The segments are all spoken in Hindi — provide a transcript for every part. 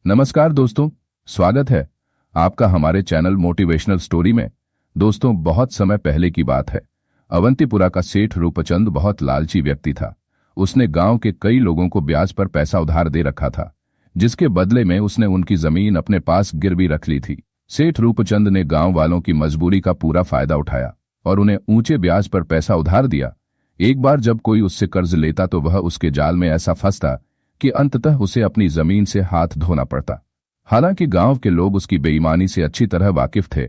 नमस्कार दोस्तों, स्वागत है आपका हमारे चैनल मोटिवेशनल स्टोरी में। दोस्तों, बहुत समय पहले की बात है। अवंतीपुरा का सेठ रूपचंद बहुत लालची व्यक्ति था। उसने गांव के कई लोगों को ब्याज पर पैसा उधार दे रखा था, जिसके बदले में उसने उनकी जमीन अपने पास गिरवी रख ली थी। सेठ रूपचंद ने गांव वालों की मजबूरी का पूरा फायदा उठाया और उन्हें ऊंचे ब्याज पर पैसा उधार दिया। एक बार जब कोई उससे कर्ज लेता तो वह उसके जाल में ऐसा फंसता कि अंततः उसे अपनी जमीन से हाथ धोना पड़ता। हालांकि गांव के लोग उसकी बेईमानी से अच्छी तरह वाकिफ थे,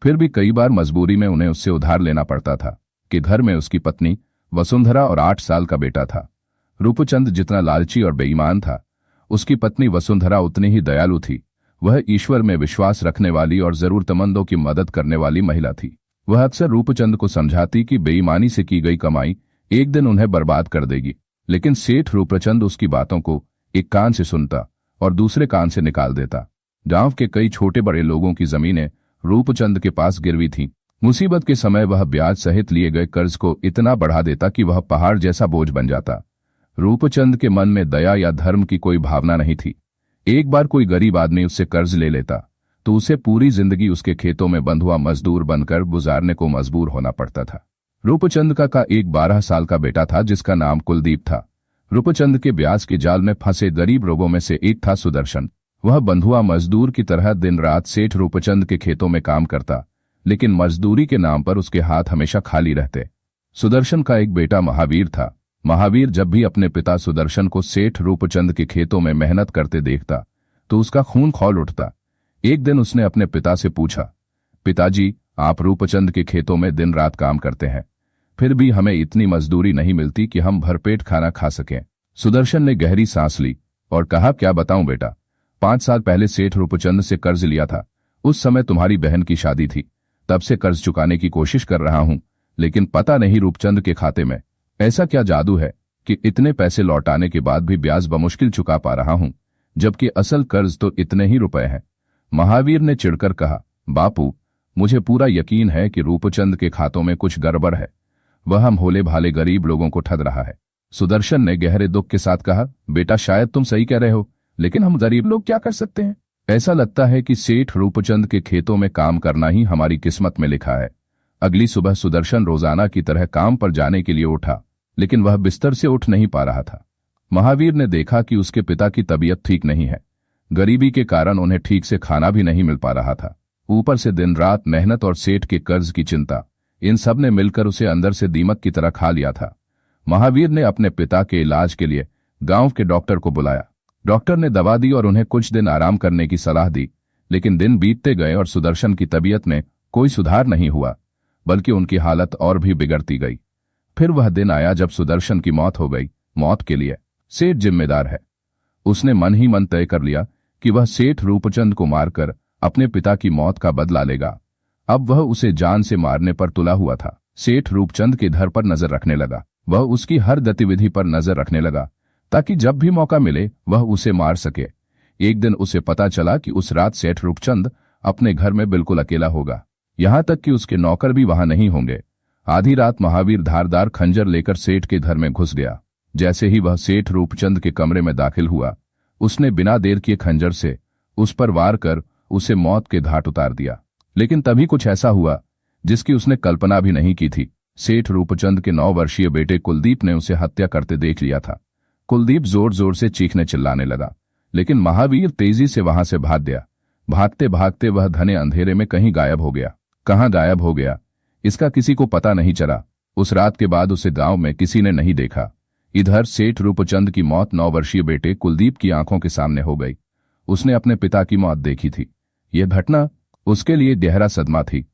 फिर भी कई बार मजबूरी में उन्हें उससे उधार लेना पड़ता था कि घर में उसकी पत्नी वसुंधरा और 8 साल का बेटा था। रूपचंद जितना लालची और बेईमान था, उसकी पत्नी वसुंधरा उतनी ही दयालु थी। वह ईश्वर में विश्वास रखने वाली और जरूरतमंदों की मदद करने वाली महिला थी। वह अक्सर रूपचंद को समझाती कि बेईमानी से की गई कमाई एक दिन उन्हें बर्बाद कर देगी, लेकिन सेठ रूपचंद उसकी बातों को एक कान से सुनता और दूसरे कान से निकाल देता। गांव के कई छोटे बड़े लोगों की जमीनें रूपचंद के पास गिरवी थीं। मुसीबत के समय वह ब्याज सहित लिए गए कर्ज को इतना बढ़ा देता कि वह पहाड़ जैसा बोझ बन जाता। रूपचंद के मन में दया या धर्म की कोई भावना नहीं थी। एक बार कोई गरीब आदमी उससे कर्ज ले लेता तो उसे पूरी जिंदगी उसके खेतों में बंधुआ मजदूर बनकर गुजारने को मजबूर होना पड़ता था। रूपचंद का एक 12 साल का बेटा था जिसका नाम कुलदीप था। रूपचंद के ब्याज के जाल में फंसे गरीब लोगों में से एक था सुदर्शन। वह बंधुआ मजदूर की तरह दिन रात सेठ रूपचंद के खेतों में काम करता, लेकिन मजदूरी के नाम पर उसके हाथ हमेशा खाली रहते। सुदर्शन का एक बेटा महावीर था। महावीर जब भी अपने पिता सुदर्शन को सेठ रूपचंद के खेतों में मेहनत करते देखता तो उसका खून खौल उठता। एक दिन उसने अपने पिता से पूछा, पिताजी, आप रूपचंद के खेतों में दिन रात काम करते हैं, फिर भी हमें इतनी मजदूरी नहीं मिलती कि हम भरपेट खाना खा सकें। सुदर्शन ने गहरी सांस ली और कहा, क्या बताऊं बेटा, 5 साल पहले सेठ रूपचंद से कर्ज लिया था। उस समय तुम्हारी बहन की शादी थी। तब से कर्ज चुकाने की कोशिश कर रहा हूं, लेकिन पता नहीं रूपचंद के खाते में ऐसा क्या जादू है कि इतने पैसे लौटाने के बाद भी ब्याज बमुश्किल चुका पा रहा हूं, जबकि असल कर्ज तो इतने ही रुपए हैं। महावीर ने चिढ़कर कहा, बापू, मुझे पूरा यकीन है कि रूपचंद के खातों में कुछ गड़बड़ है। वह हम भोले भाले गरीब लोगों को ठग रहा है। सुदर्शन ने गहरे दुख के साथ कहा, बेटा, शायद तुम सही कह रहे हो, लेकिन हम गरीब लोग क्या कर सकते हैं? ऐसा लगता है कि सेठ रूपचंद के खेतों में काम करना ही हमारी किस्मत में लिखा है। अगली सुबह सुदर्शन रोजाना की तरह काम पर जाने के लिए उठा, लेकिन वह बिस्तर से उठ नहीं पा रहा था। महावीर ने देखा कि उसके पिता की तबीयत ठीक नहीं है। गरीबी के कारण उन्हें ठीक से खाना भी नहीं मिल पा रहा था। ऊपर से दिन रात मेहनत और सेठ के कर्ज की चिंता, इन सब ने मिलकर उसे अंदर से दीमक की तरह खा लिया था। महावीर ने अपने पिता के इलाज के लिए गांव के डॉक्टर को बुलाया। डॉक्टर ने दवा दी और उन्हें कुछ दिन आराम करने की सलाह दी, लेकिन दिन बीतते गए और सुदर्शन की तबीयत में कोई सुधार नहीं हुआ, बल्कि उनकी हालत और भी बिगड़ती गई। फिर वह दिन आया जब सुदर्शन की मौत हो गई। मौत के लिए सेठ जिम्मेदार है। उसने मन ही मन तय कर लिया कि वह सेठ रूपचंद को मारकर अपने पिता की मौत का बदला लेगा। अब वह उसे जान से मारने पर तुला हुआ था। सेठ रूपचंद के घर पर नजर रखने लगा। वह उसकी हर गतिविधि पर नजर रखने लगा ताकि जब भी मौका मिले वह उसे मार सके। एक दिन उसे पता चला कि उस रात सेठ रूपचंद अपने घर में बिल्कुल अकेला होगा, यहां तक कि उसके नौकर भी वहां नहीं होंगे। आधी रात महावीर धारदार खंजर लेकर सेठ के घर में घुस गया। जैसे ही वह सेठ रूपचंद के कमरे में दाखिल हुआ, उसने बिना देर किए खंजर से उस पर वार कर उसे मौत के घाट उतार दिया। लेकिन तभी कुछ ऐसा हुआ जिसकी उसने कल्पना भी नहीं की थी। सेठ रूपचंद के 9 वर्षीय बेटे कुलदीप ने उसे हत्या करते देख लिया था। कुलदीप जोर जोर से चीखने चिल्लाने लगा, लेकिन महावीर तेजी से वहां से भाग गया। भागते भागते वह घने अंधेरे में कहीं गायब हो गया। कहां गायब हो गया, इसका किसी को पता नहीं चला। उस रात के बाद उसे गांव में किसी ने नहीं देखा। इधर सेठ रूपचंद की मौत 9 वर्षीय बेटे कुलदीप की आंखों के सामने हो गई। उसने अपने पिता की मौत देखी थी। यह घटना उसके लिए गहरा सदमा थी।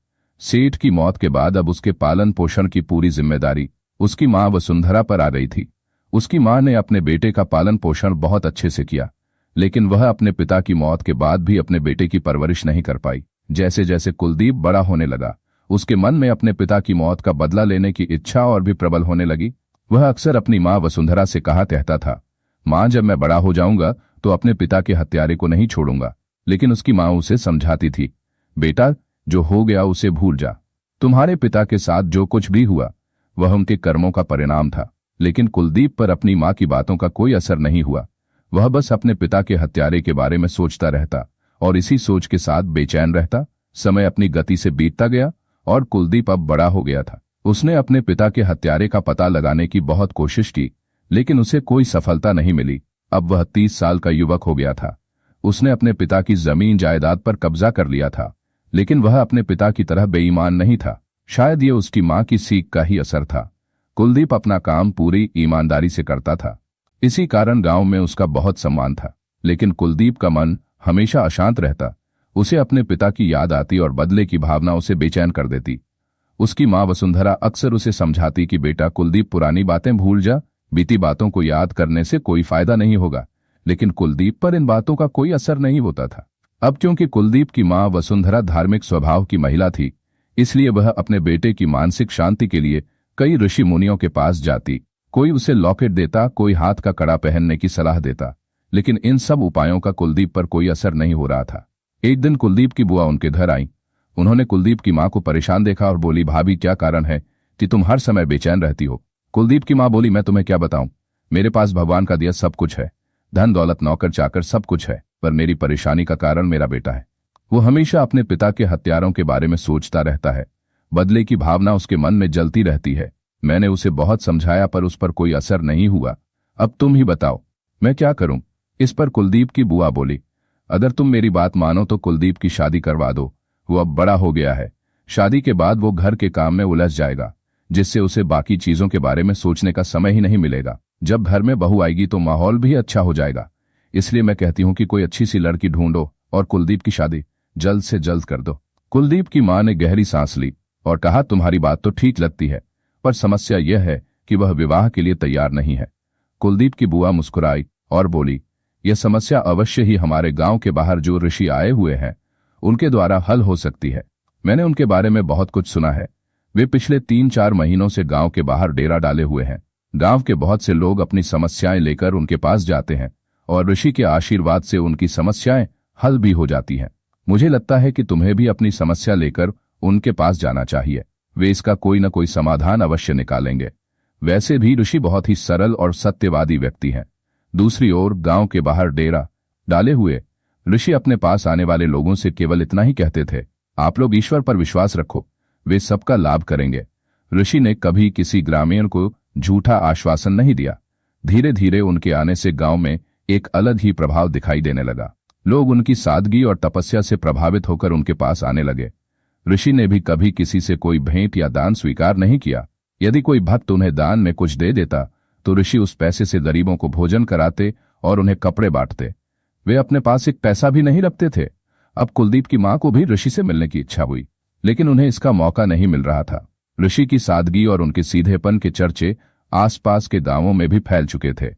सेठ की मौत के बाद अब उसके पालन पोषण की पूरी जिम्मेदारी उसकी मां वसुंधरा पर आ गई थी। उसकी मां ने अपने बेटे का पालन पोषण बहुत अच्छे से किया, लेकिन वह अपने पिता की मौत के बाद भी अपने बेटे की परवरिश नहीं कर पाई। जैसे जैसे कुलदीप बड़ा होने लगा, उसके मन में अपने पिता की मौत का बदला लेने की इच्छा और भी प्रबल होने लगी। वह अक्सर अपनी मां वसुंधरा से कहा कहता था, मां, जब मैं बड़ा हो जाऊंगा तो अपने पिता के हत्यारे को नहीं छोड़ूंगा। लेकिन उसकी मां उसे समझाती थी, बेटा, जो हो गया उसे भूल जा। तुम्हारे पिता के साथ जो कुछ भी हुआ वह उनके कर्मों का परिणाम था। लेकिन कुलदीप पर अपनी मां की बातों का कोई असर नहीं हुआ। वह बस अपने पिता के हत्यारे के बारे में सोचता रहता और इसी सोच के साथ बेचैन रहता। समय अपनी गति से बीतता गया और कुलदीप अब बड़ा हो गया था। उसने अपने पिता के हत्यारे का पता लगाने की बहुत कोशिश की, लेकिन उसे कोई सफलता नहीं मिली। अब वह 30 साल का युवक हो गया था। उसने अपने पिता की जमीन जायदाद पर कब्जा कर लिया था, लेकिन वह अपने पिता की तरह बेईमान नहीं था। शायद ये उसकी मां की सीख का ही असर था। कुलदीप अपना काम पूरी ईमानदारी से करता था, इसी कारण गांव में उसका बहुत सम्मान था। लेकिन कुलदीप का मन हमेशा अशांत रहता। उसे अपने पिता की याद आती और बदले की भावना उसे बेचैन कर देती। उसकी मां वसुंधरा अक्सर उसे समझाती कि बेटा कुलदीप, पुरानी बातें भूल जा, बीती बातों को याद करने से कोई फायदा नहीं होगा। लेकिन कुलदीप पर इन बातों का कोई असर नहीं होता था। अब क्योंकि कुलदीप की मां वसुंधरा धार्मिक स्वभाव की महिला थी, इसलिए वह अपने बेटे की मानसिक शांति के लिए कई ऋषि मुनियों के पास जाती। कोई उसे लॉकेट देता, कोई हाथ का कड़ा पहनने की सलाह देता, लेकिन इन सब उपायों का कुलदीप पर कोई असर नहीं हो रहा था। एक दिन कुलदीप की बुआ उनके घर आई। उन्होंने कुलदीप की मां को परेशान देखा और बोली, भाभी क्या कारण है कि तुम हर समय बेचैन रहती हो? कुलदीप की मां बोली, मैं तुम्हें क्या बताऊं, मेरे पास भगवान का दिया सब कुछ है, धन दौलत नौकर चाकर सब कुछ है, पर मेरी परेशानी का कारण मेरा बेटा है। वो हमेशा अपने पिता के हत्यारों के बारे में सोचता रहता है। बदले की भावना उसके मन में जलती रहती है। मैंने उसे बहुत समझाया पर उस पर कोई असर नहीं हुआ। अब तुम ही बताओ मैं क्या करूं? इस पर कुलदीप की बुआ बोली, अगर तुम मेरी बात मानो तो कुलदीप की शादी करवा दो। वो अब बड़ा हो गया है। शादी के बाद वो घर के काम में उलझ जाएगा, जिससे उसे बाकी चीजों के बारे में सोचने का समय ही नहीं मिलेगा। जब घर में बहू आएगी तो माहौल भी अच्छा हो जाएगा। इसलिए मैं कहती हूं कि कोई अच्छी सी लड़की ढूंढो और कुलदीप की शादी जल्द से जल्द कर दो। कुलदीप की मां ने गहरी सांस ली और कहा, तुम्हारी बात तो ठीक लगती है, पर समस्या यह है कि वह विवाह के लिए तैयार नहीं है। कुलदीप की बुआ मुस्कुराई और बोली, यह समस्या अवश्य ही हमारे गांव के बाहर जो ऋषि आए हुए हैं उनके द्वारा हल हो सकती है। मैंने उनके बारे में बहुत कुछ सुना है। वे पिछले 3-4 महीनों से गांव के बाहर डेरा डाले हुए हैं। गांव के बहुत से लोग अपनी समस्याएं लेकर उनके पास जाते हैं और ऋषि के आशीर्वाद से उनकी समस्याएं हल भी हो जाती हैं। मुझे लगता है कि तुम्हें भी अपनी समस्या लेकर उनके पास जाना चाहिए। वे इसका कोई न कोई समाधान अवश्य निकालेंगे। वैसे भी ऋषि बहुत ही सरल और सत्यवादी व्यक्ति हैं। दूसरी ओर गांव के बाहर डेरा डाले हुए ऋषि अपने पास आने वाले लोगों से केवल इतना ही कहते थे, आप लोग ईश्वर पर विश्वास रखो, वे सबका लाभ करेंगे। ऋषि ने कभी किसी ग्रामीण को झूठा आश्वासन नहीं दिया। धीरे धीरे उनके आने से गांव में एक अलग ही प्रभाव दिखाई देने लगा। लोग उनकी सादगी और तपस्या से प्रभावित होकर उनके पास आने लगे। ऋषि ने भी कभी किसी से कोई भेंट या दान स्वीकार नहीं किया। यदि कोई भक्त उन्हें दान में कुछ दे देता तो ऋषि उस पैसे से गरीबों को भोजन कराते और उन्हें कपड़े बांटते। वे अपने पास एक पैसा भी नहीं रखते थे। अब कुलदीप की मां को भी ऋषि से मिलने की इच्छा हुई, लेकिन उन्हें इसका मौका नहीं मिल रहा था। ऋषि की सादगी और उनके सीधेपन के चर्चे आसपास के गांवों में भी फैल चुके थे।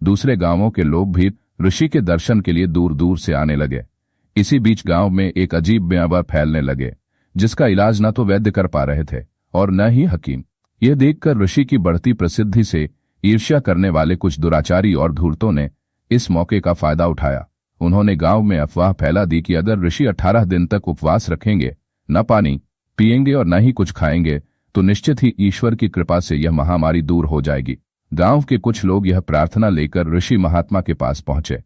दूसरे गांवों के लोग भी ऋषि के दर्शन के लिए दूर दूर से आने लगे। इसी बीच गांव में एक अजीब बीमारी फैलने लगे, जिसका इलाज न तो वैद्य कर पा रहे थे और न ही हकीम। यह देखकर ऋषि की बढ़ती प्रसिद्धि से ईर्ष्या करने वाले कुछ दुराचारी और धूर्तों ने इस मौके का फायदा उठाया। उन्होंने गांव में अफवाह फैला दी कि अगर ऋषि 18 दिन तक उपवास रखेंगे, न पानी पिएंगे और न ही कुछ खाएंगे, तो निश्चित ही ईश्वर की कृपा से यह महामारी दूर हो जाएगी। गांव के कुछ लोग यह प्रार्थना लेकर ऋषि महात्मा के पास पहुंचे।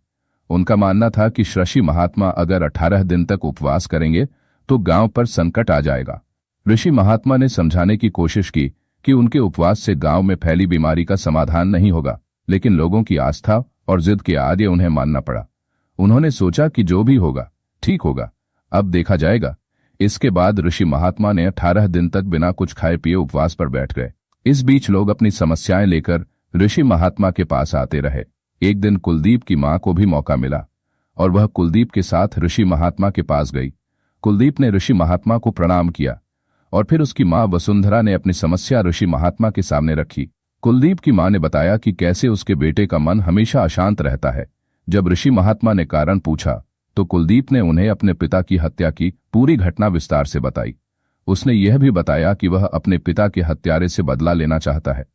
उनका मानना था कि ऋषि महात्मा अगर 18 दिन तक उपवास करेंगे तो गांव पर संकट आ जाएगा। ऋषि महात्मा ने समझाने की कोशिश की कि उनके उपवास से गांव में फैली बीमारी का समाधान नहीं होगा, लेकिन लोगों की आस्था और जिद के आगे उन्हें मानना पड़ा। उन्होंने सोचा कि जो भी होगा ठीक होगा, अब देखा जाएगा। इसके बाद ऋषि महात्मा ने 18 दिन तक बिना कुछ खाए पिए उपवास पर बैठ गए। इस बीच लोग अपनी समस्याएं लेकर ऋषि महात्मा के पास आते रहे। एक दिन कुलदीप की मां को भी मौका मिला और वह कुलदीप के साथ ऋषि महात्मा के पास गई। कुलदीप ने ऋषि महात्मा को प्रणाम किया और फिर उसकी मां वसुंधरा ने अपनी समस्या ऋषि महात्मा के सामने रखी। कुलदीप की मां ने बताया कि कैसे उसके बेटे का मन हमेशा अशांत रहता है। जब ऋषि महात्मा ने कारण पूछा तो कुलदीप ने उन्हें अपने पिता की हत्या की पूरी घटना विस्तार से बताई। उसने यह भी बताया कि वह अपने पिता के हत्यारे से बदला लेना चाहता है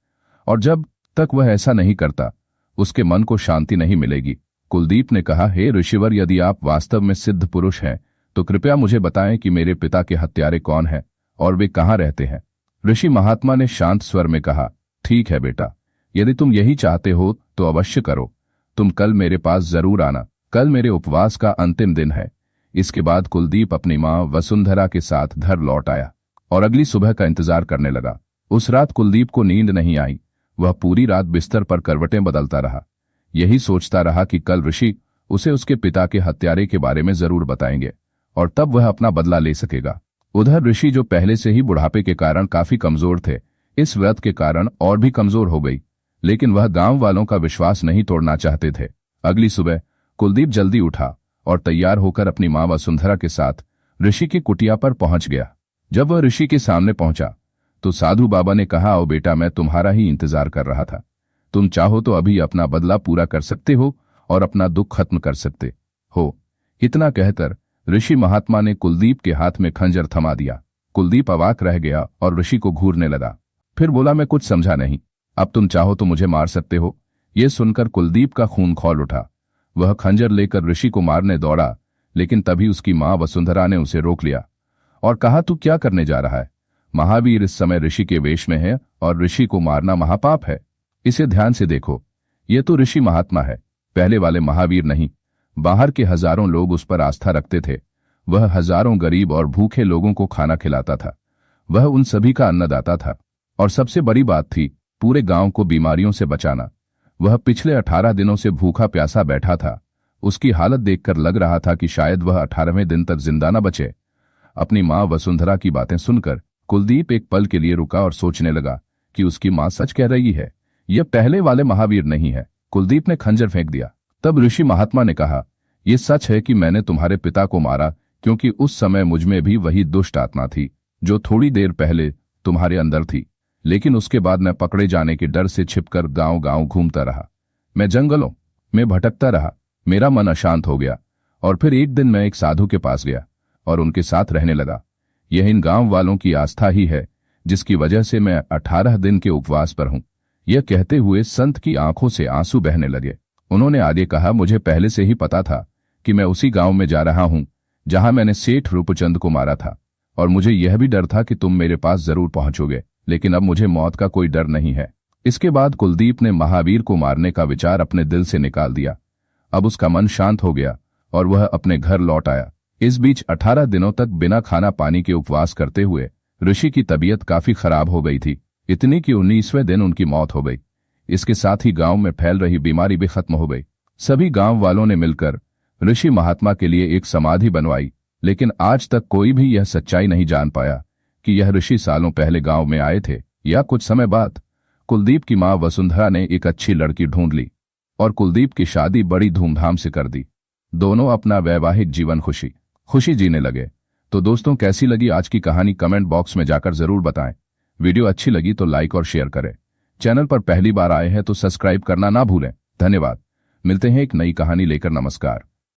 और जब तक वह ऐसा नहीं करता उसके मन को शांति नहीं मिलेगी। कुलदीप ने कहा, हे ऋषिवर, यदि आप वास्तव में सिद्ध पुरुष हैं तो कृपया मुझे बताएं कि मेरे पिता के हत्यारे कौन हैं और वे कहाँ रहते हैं। ऋषि महात्मा ने शांत स्वर में कहा, ठीक है बेटा, यदि तुम यही चाहते हो तो अवश्य करो। तुम कल मेरे पास जरूर आना, कल मेरे उपवास का अंतिम दिन है। इसके बाद कुलदीप अपनी मां वसुंधरा के साथ घर लौट आया और अगली सुबह का इंतजार करने लगा। उस रात कुलदीप को नींद नहीं आई। वह पूरी रात बिस्तर पर करवटें बदलता रहा, यही सोचता रहा कि कल ऋषि उसे उसके पिता के हत्यारे के बारे में जरूर बताएंगे और तब वह अपना बदला ले सकेगा। उधर ऋषि, जो पहले से ही बुढ़ापे के कारण काफी कमजोर थे, इस व्रत के कारण और भी कमजोर हो गई, लेकिन वह गांव वालों का विश्वास नहीं तोड़ना चाहते थे। अगली सुबह कुलदीप जल्दी उठा और तैयार होकर अपनी मां वसुंधरा के साथ ऋषि की कुटिया पर पहुंच गया। जब वह ऋषि के सामने पहुंचा तो साधु बाबा ने कहा, ओ बेटा, मैं तुम्हारा ही इंतजार कर रहा था। तुम चाहो तो अभी अपना बदला पूरा कर सकते हो और अपना दुख खत्म कर सकते हो। इतना कहकर ऋषि महात्मा ने कुलदीप के हाथ में खंजर थमा दिया। कुलदीप अवाक रह गया और ऋषि को घूरने लगा। फिर बोला, मैं कुछ समझा नहीं, अब तुम चाहो तो मुझे मार सकते हो। यह सुनकर कुलदीप का खून खौल उठा। वह खंजर लेकर ऋषि को मारने दौड़ा, लेकिन तभी उसकी मां वसुंधरा ने उसे रोक लिया और कहा, तू क्या करने जा रहा है? महावीर इस समय ऋषि के वेश में है और ऋषि को मारना महापाप है। इसे ध्यान से देखो, ये तो ऋषि महात्मा है, पहले वाले महावीर नहीं। बाहर के हजारों लोग उस पर आस्था रखते थे। वह हजारों गरीब और भूखे लोगों को खाना खिलाता था। वह उन सभी का अन्नदाता था और सबसे बड़ी बात थी पूरे गांव को बीमारियों से बचाना। वह पिछले 18 दिनों से भूखा प्यासा बैठा था। उसकी हालत देखकर लग रहा था कि शायद वह 18वें दिन तक जिंदा न बचे। अपनी मां वसुंधरा की बातें सुनकर कुलदीप एक पल के लिए रुका और सोचने लगा कि उसकी मां सच कह रही है, यह पहले वाले महावीर नहीं है। कुलदीप ने खंजर फेंक दिया। तब ऋषि महात्मा ने कहा, यह सच है कि मैंने तुम्हारे पिता को मारा, क्योंकि उस समय मुझमें भी वही दुष्ट आत्मा थी जो थोड़ी देर पहले तुम्हारे अंदर थी। लेकिन उसके बाद मैं पकड़े जाने के डर से छिपकर गांव गांव घूमता रहा। मैं जंगलों में भटकता रहा। मेरा मन अशांत हो गया और फिर एक दिन मैं एक साधु के पास गया और उनके साथ रहने लगा। यह इन गांव वालों की आस्था ही है जिसकी वजह से मैं 18 दिन के उपवास पर हूं। यह कहते हुए संत की आंखों से आंसू बहने लगे। उन्होंने आगे कहा, मुझे पहले से ही पता था कि मैं उसी गांव में जा रहा हूं जहां मैंने सेठ रूपचंद को मारा था, और मुझे यह भी डर था कि तुम मेरे पास जरूर पहुंचोगे, लेकिन अब मुझे मौत का कोई डर नहीं है। इसके बाद कुलदीप ने महावीर को मारने का विचार अपने दिल से निकाल दिया। अब उसका मन शांत हो गया और वह अपने घर लौट आया। इस बीच 18 दिनों तक बिना खाना पानी के उपवास करते हुए ऋषि की तबीयत काफी खराब हो गई थी, इतनी कि 19वें दिन उनकी मौत हो गई। इसके साथ ही गांव में फैल रही बीमारी भी खत्म हो गई। सभी गांव वालों ने मिलकर ऋषि महात्मा के लिए एक समाधि बनवाई, लेकिन आज तक कोई भी यह सच्चाई नहीं जान पाया कि यह ऋषि सालों पहले गांव में आए थे या कुछ समय बाद। कुलदीप की मां वसुंधरा ने एक अच्छी लड़की ढूंढ ली और कुलदीप की शादी बड़ी धूमधाम से कर दी। दोनों अपना वैवाहिक जीवन खुशी जीने लगे। तो दोस्तों, कैसी लगी आज की कहानी कमेंट बॉक्स में जाकर जरूर बताएं। वीडियो अच्छी लगी तो लाइक और शेयर करें। चैनल पर पहली बार आए हैं तो सब्सक्राइब करना ना भूलें। धन्यवाद। मिलते हैं एक नई कहानी लेकर। नमस्कार।